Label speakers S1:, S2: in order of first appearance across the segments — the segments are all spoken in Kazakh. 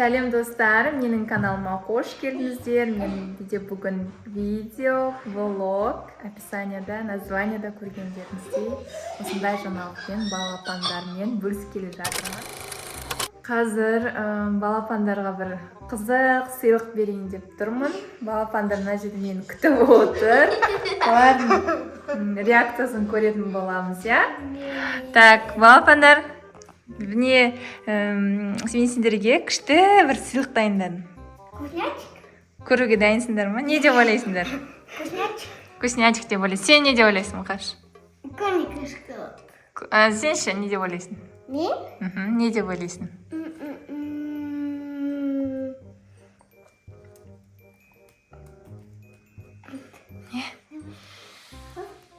S1: Сәлем достар, менің каналыма қош келдіңіздер. Менде бүгін видео, влог, описаниеда, названиеда көргендеріңіздей осындай жаңалықпен балапандармен бөліскелі жатырмын. Қазір балапандарға бір қызық сыйлық берейін деп тұрмын. Балапандар мына жерде мені күтіп отыр. Олардың реакциясын көретін боламыз, я? Так, балапандар, міне мен сендерге күшті бір сыйлық дайындадым.
S2: Вкуснячек?
S1: Көруге дайынсыңдар ма? Не деп ойлайсыңдар?
S2: Вкуснячек?
S1: Вкуснячек деп ойлайсың. Сен не деп ойлайсың, Мұқаш?
S2: Коньяк.
S1: Сен ше не деп ойлайсың?
S2: Мен?
S1: Не деп ойлайсың?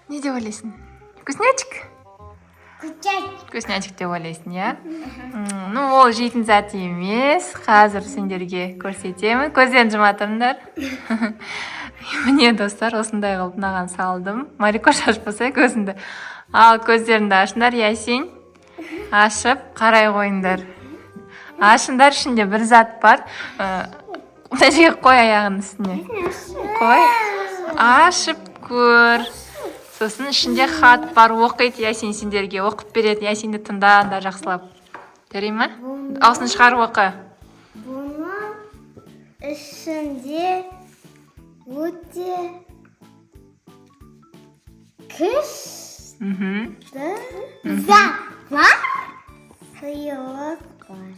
S1: Не деп ойлайсың? Вкуснячек? Вкуснячек деп ойлайсың, я? Ну, ол жейтін зат емес. Қазір сендерге көрсетемін. Көздерін жұма тұрыңдар. Міне достар, осындай қылып мынаған салдым. Марикош ашпаса көзіңді. Ал көздеріңді ашыңдар, Ясин. Ашып, қарай қойыңдар. Ашыңдар, ішінде бір зат бар. Мына жерге қой аяғының үстіне. Қой. Ашып көр. Сосын ішінде хат бар, оқиды. Ясин сендерге оқып береді. Ясинді тыңда жақсылап. Көрей ма? Аузын шығарып оқы.
S2: Бұның ішінде өте күшті зат бар. Сыйлық бар.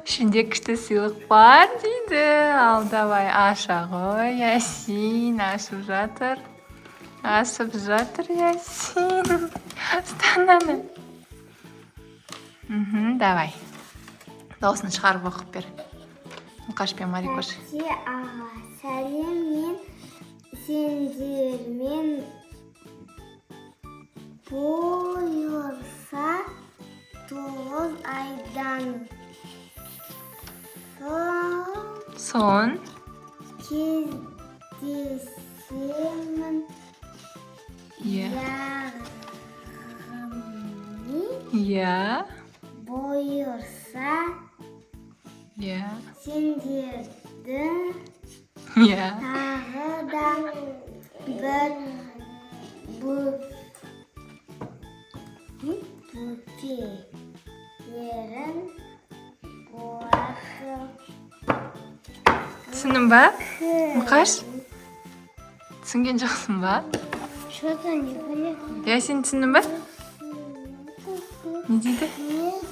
S1: Ішінде күшті сыйлық бар дейді. Ал давай аша ғой. Ясин ашып жатыр. Ашып жатыр, Ясин. Стананы. Давай. Дауысын шығарып оқып бер. Мұқаш пен Марикош.
S2: Тәте аға, сәлем, мен сендермен бұйырса 9 айдан
S1: Сон.
S2: кездесемін.
S1: Я.
S2: Бұйырса
S1: Я.
S2: сендердің
S1: Я.
S2: тағы да бір бөпелерін болады.
S1: Түсіндің ба? Мұқаш? Түсінген жоқсың ба?
S2: Что-то не понятно.
S1: Ясин, түсіндің ба? Не дейді?
S2: Нет.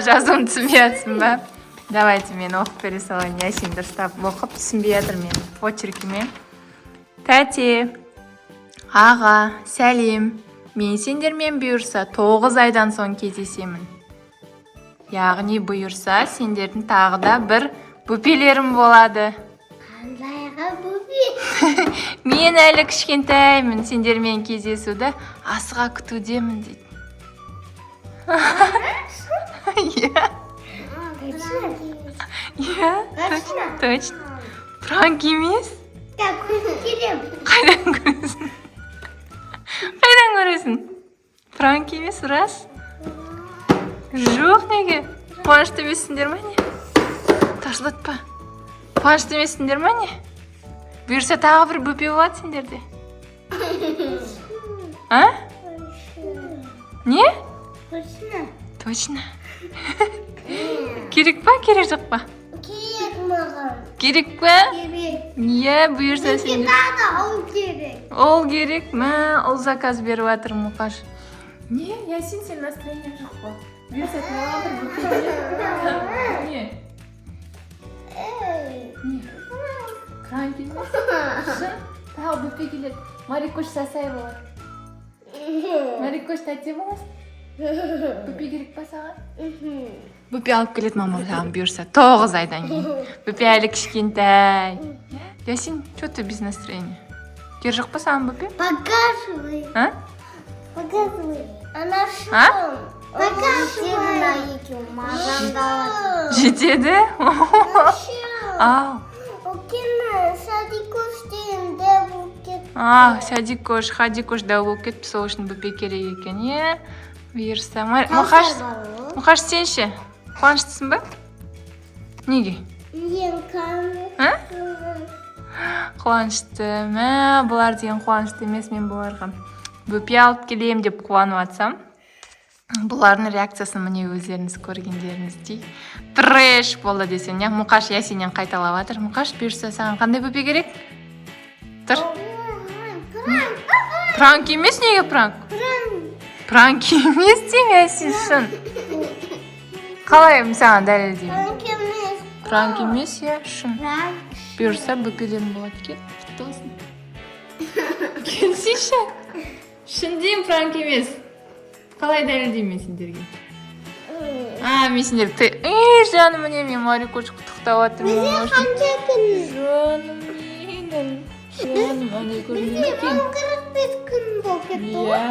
S1: Жазуын түсінбей жатсың ба? Давайте мен оқып бере салайын. Ясин дұрыстап оқып түсінбей жатыр мен почеркімен. Тәте, аға, сәлем. Мен сендермен бұйырса 9 айдан соң кездесемін. Яғни бұйырса сендердің тағы да бір бөпелерім болады.
S2: Қандайға бөпе?
S1: Мен әлі кішкентаймын, сендермен кездесуді асыға күтудемін дейді. Иә. Иә, точно. Пранк емес?
S2: Так, келем.
S1: Қайдан көресің? Қайдан көресің? Пранк емес, рас? Жоқ, неге? Қуанышты емессіңдер ма не? Ташлатпа. Қуанышты емессіңдер ма не? Бұйырса тағы бір бөпе болады сендерде. А? Не?
S2: Точно?
S1: Точно. Керек па, керек жоқ па?
S2: Керек маған.
S1: Керек па?
S2: Керек.
S1: Иә, бұйырса сендер.
S2: Тағы ол керек.
S1: Ол керек ма? Ол заказ беріп жатыр Мұқаш. Не, Ясин, сен настроение жоқ па? Бұйырса тағы бір бөпе. Не? Не? Пранк емес? Шын? Тағы бөпе келеді. Марикош сасай болады. Марикош тәте боласың? Бөпе керек па саған? Бөпе алып келеді мама саған бұйырса 9 айдан кейін. Бөпе әлі кішкентай. Ясин, что ты без настроения? Кер жоқ па саған бөпе?
S2: Показывай.
S1: А?
S2: Показывай. Она что?
S1: А?
S2: Показывай.
S1: Жетеді? Ау.
S2: Окей, садикош деймде бұл
S1: Садикош, хадикош да болып кетіп, сол үшін бөпе керек екен, е? Бұйырса. Мұқаш сен ше? Қуаныштысың ба? Неге?
S2: Мен
S1: А? Қуанышты. Бұлар деген қуанышты емес, мен бұларға бөпе алып келем деп қуанып атсам. Бұлардың реакциясын міне өздеріңіз көргендеріңіздей трэш болды десең, я Мұқаш Ясиннен қайталап жатыр. Мұқаш, бұйырса саған қандай бөпе керек? Тұр. Пранк емес, неге пранк? Пранк емес деймін, Ясин, шын. Қалай саған дәлелдеймін? Пранк емес, я, шын. Бұйырса бөпелерім болады, кел, құтты болсын. Келсейші. Шын деймін, пранк емес. Қалай дәлелдеймін сендерге? Мен сендерге жаным, мен Марикош құттықтап жатырмын. Жаным менің. Жаным, ане көрмейді екен.
S2: 45 күн болып кетті ғой.
S1: Иә,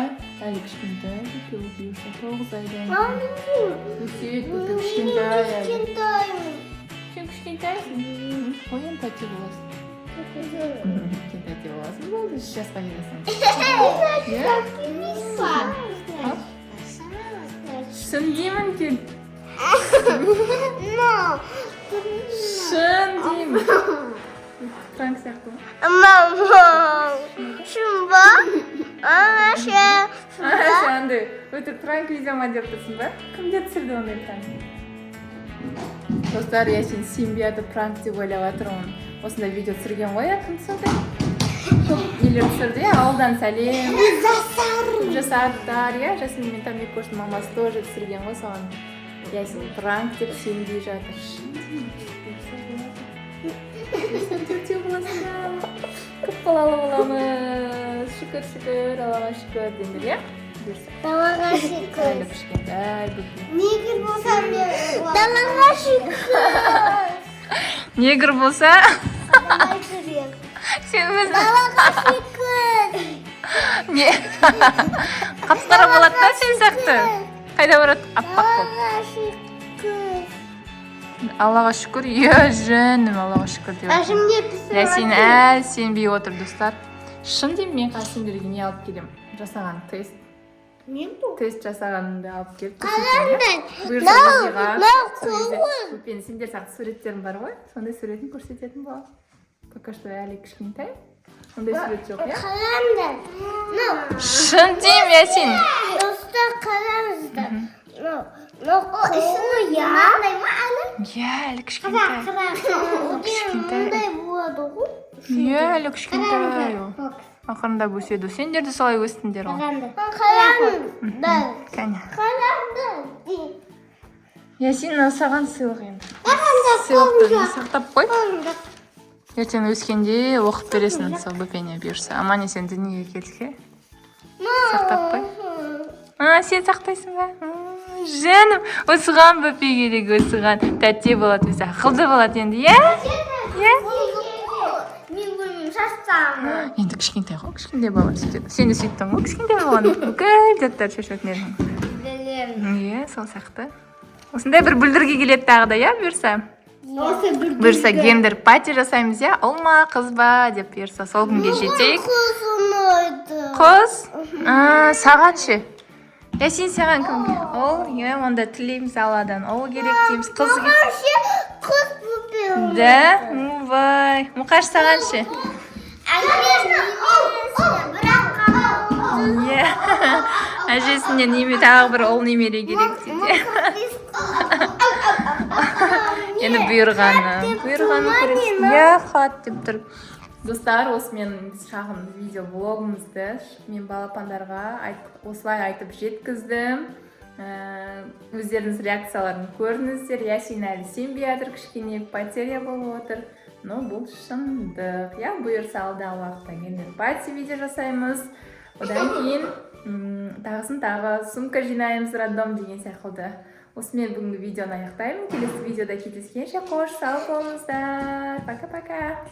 S1: әлі кішкентай бөпе бұйырса 9 айдан. Өсет, бөпе кішкентай. Сен кішкентайсың. Қойын тәте боласың. Сен тәте боласың, болды, 3 жасқа келесің. Шын деймін кел. Шын деймін. Пранк сияқты ма?
S2: Шын ба?
S1: Сен андай өтірік пранк видео ма деп тұрсың ба? Кімдер түсірді ондай пранк? Достар, я сен сенбейді пранк деп ойлап жатырмын. Осындай видео түсірген ғой, кім түсірді? Көп нелер түсірді, ауылдан сәлем. Жасардар, Жасмин мен Тамикоштың мамасы тоже түсірген ғой соған. Ясин пранк деп сенбей жатыр. Сен төртеу боласың. Көп балалы боламыз. Шүкір, Аллаға шүкір деңдер, я?
S2: Далаға шүкір.
S1: Әлі кішкентай бөпе.
S2: Негір болсам далаға шүкір.
S1: Негр болса,
S2: Далаға жүрек.
S1: сен өзің
S2: Далаға шүкір.
S1: не? Қап-қара болады да сен сияқты. Қайда барады? Аппақ болып.
S2: Далаға шүкір.
S1: Аллаға шүкір, жаным, Аллаға шүкір деп.
S2: Әжімге пісіп
S1: Ясин әлі сенбей отыр, достар. Шын деймін, мен қазір сендерге не алып келем? Жасаған тест.
S2: Мен бұл?
S1: Тест жасағанымды алып келіп
S2: Қаландай?
S1: Бұйырса видеоға
S2: қоғын.
S1: бөпенің сендер сияқты суреттерім бар ғой, сондай суретін көрсететін болады. Пока что әлі кішкентай. Ондай сурет жоқ, я?
S2: Қаландай?
S1: Шын деймін, Ясин.
S2: Достар қараңыздар. Қоя.
S1: Иә, әлі кішкентай.
S2: Мұндай болады ғой.
S1: Иә, әлі кішкентай. Ақырында өседі. Сендер де солай өстіңдер ғой.
S2: Қараңыздар.
S1: Кәне.
S2: Қараңыздар.
S1: Ясин, саған сыйлық енді. Сыйлықты сақтап қой. Ертең өскенде оқып бересің сол бөпене бұйырса. Аман есен дүниеге келсе. Сақтап қой. Сен сақтайсың ба? Жаным, осыған бөпе керек, осыған тәте болады, өзі ақылды болады енді, иә?
S2: Мен бұның шашсам.
S1: Енді кішкентай ғой, кішкентай бала сөйтеді. Сен де сөйттің ғой, кішкентай болғанда бүкіл заттар шашатын едің.
S2: Білем.
S1: Иә, сол сияқты. Осындай бір бүлдірге келеді тағы да, иә, бұйырса? Бұйырса гендер пати жасаймыз, иә? Ұл ма, қыз ба деп бұйырса сол күнге жетейік.
S2: Қыз ұнайды.
S1: Қыз? Саған ше? Ясин, саған кімге? Ол, иә, онда тілейміз Алладан. Ол керек дейміз, қыз керек.
S2: Қыз бөпе.
S1: Да? Вай. Мұқаш, саған ше? Иә. Әжесіне неме тағы бір ұл немере керек дейді. Енді бұйырғаны көресің. Иә, хат деп тұр. Достар, осы менің шағын видео блогымызды мен балапандарға осылай айтып жеткіздім. Өздеріңіз реакцияларын көріңіздер. Ясин әлі сенбей жатыр, кішкене потеря болып отыр. Но бұл шындық. Я бұйырса алдағы уақытта гендер пати видео жасаймыз. Одан кейін тағы сумка жинаймыз роддом деген сияқты. Осымен бүгінгі видеоны аяқтаймын. Келесі видеода кездескенше қош сау болыңыздар. Пока-пока.